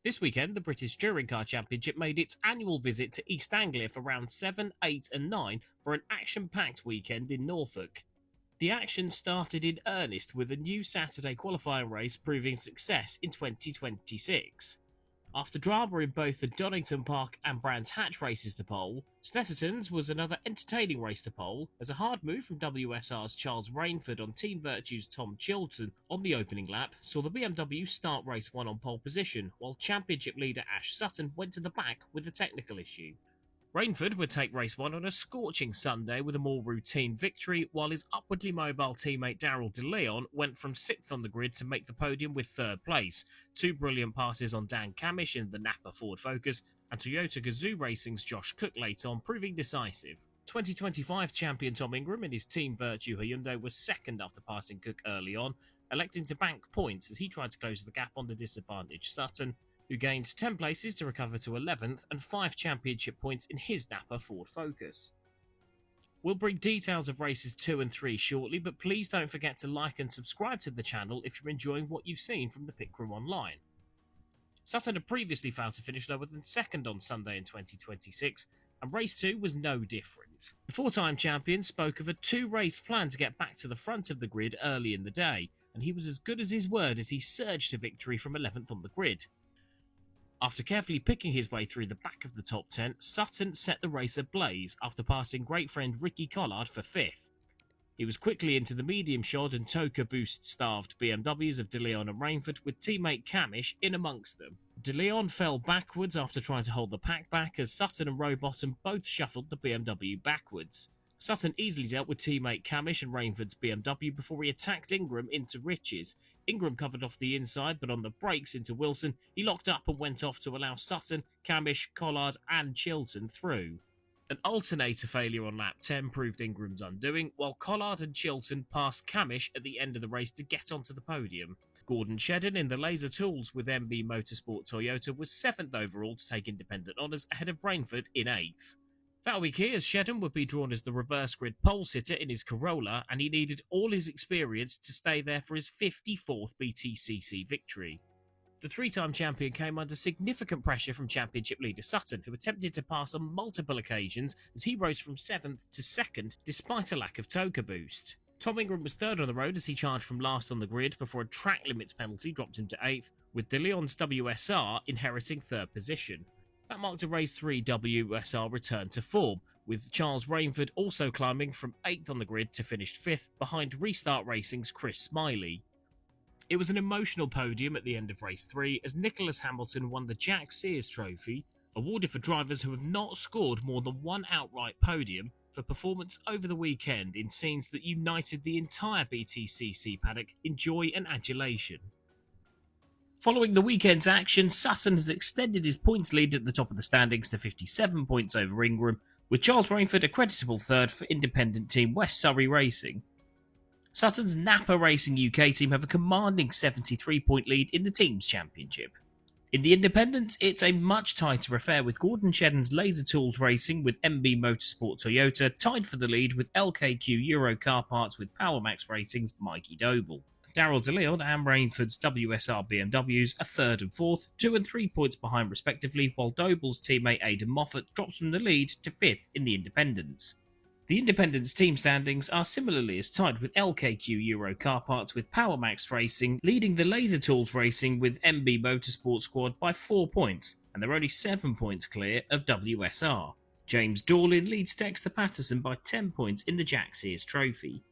This weekend, the British Touring Car Championship made its annual visit to East Anglia for rounds 7, 8 and 9 for an action-packed weekend in Norfolk. The action started in earnest with a new Saturday qualifying race proving success in 2026. After drama in both the Donington Park and Brands Hatch races to pole, Snetterton's was another entertaining race to pole, as a hard move from WSR's Charles Rainford on Team Virtue's Tom Chilton on the opening lap saw the BMW start race 1 on pole position, while championship leader Ash Sutton went to the back with a technical issue. Rainford would take race 1 on a scorching Sunday with a more routine victory, while his upwardly mobile teammate Daryl De Leon went from 6th on the grid to make the podium with 3rd place. 2 brilliant passes on Dan Camish in the Napa Ford Focus, and Toyota Gazoo Racing's Josh Cook late on proving decisive. 2025 champion Tom Ingram in his Team Virtue Hyundai was 2nd after passing Cook early on, electing to bank points as he tried to close the gap on the disadvantaged Sutton, who gained 10 places to recover to 11th and 5 championship points in his Napa Ford Focus. We'll bring details of races 2 and 3 shortly, but please don't forget to like and subscribe to the channel if you're enjoying what you've seen from the Pit Crew Online. Sutton had previously failed to finish lower than 2nd on Sunday in 2026, and race 2 was no different. The 4-time champion spoke of a 2-race plan to get back to the front of the grid early in the day, and he was as good as his word as he surged to victory from 11th on the grid. After carefully picking his way through the back of the top 10, Sutton set the race ablaze after passing great friend Ricky Collard for 5th. He was quickly into the medium shod and Toka boost-starved BMWs of De Leon and Rainford, with teammate Camish in amongst them. De Leon fell backwards after trying to hold the pack back as Sutton and Rowbottom both shuffled the BMW backwards. Sutton easily dealt with teammate Camish and Rainford's BMW before he attacked Ingram into riches. Ingram covered off the inside, but on the brakes into Wilson, he locked up and went off to allow Sutton, Camish, Collard and Chilton through. An alternator failure on lap 10 proved Ingram's undoing, while Collard and Chilton passed Camish at the end of the race to get onto the podium. Gordon Shedden in the Laser Tools with MB Motorsport Toyota was 7th overall to take independent honours ahead of Rainford in 8th. That week here, Shedden would be drawn as the reverse grid pole sitter in his Corolla, and he needed all his experience to stay there for his 54th BTCC victory. The 3-time champion came under significant pressure from championship leader Sutton, who attempted to pass on multiple occasions as he rose from 7th to 2nd despite a lack of Toka boost. Tom Ingram was 3rd on the road as he charged from last on the grid before a track limits penalty dropped him to 8th, with De Leon's WSR inheriting 3rd position. That marked a race 3 WSR return to form, with Charles Rainford also climbing from 8th on the grid to finish 5th behind Restart Racing's Chris Smiley. It was an emotional podium at the end of race 3 as Nicholas Hamilton won the Jack Sears Trophy, awarded for drivers who have not scored more than one outright podium, for performance over the weekend in scenes that united the entire BTCC paddock in joy and adulation. Following the weekend's action, Sutton has extended his points lead at the top of the standings to 57 points over Ingram, with Charles Rainford a creditable 3rd for independent team West Surrey Racing. Sutton's Napa Racing UK team have a commanding 73-point lead in the Teams Championship. In the independents, it's a much tighter affair, with Gordon Shedden's Laser Tools Racing with MB Motorsport Toyota tied for the lead with LKQ Euro Car Parts with PowerMax Racing's Mikey Doble. Daryl De Leon and Rainford's WSR BMWs are 3rd and 4th, 2 and 3 points behind respectively, while Doble's teammate Aidan Moffat drops from the lead to 5th in the independents. The independents team standings are similarly as tied, with LKQ Euro Car Parts with PowerMax Racing leading the Laser Tools Racing with MB Motorsport squad by 4 points, and they're only 7 points clear of WSR. James Dorlin leads Dexter Patterson by 10 points in the Jack Sears Trophy.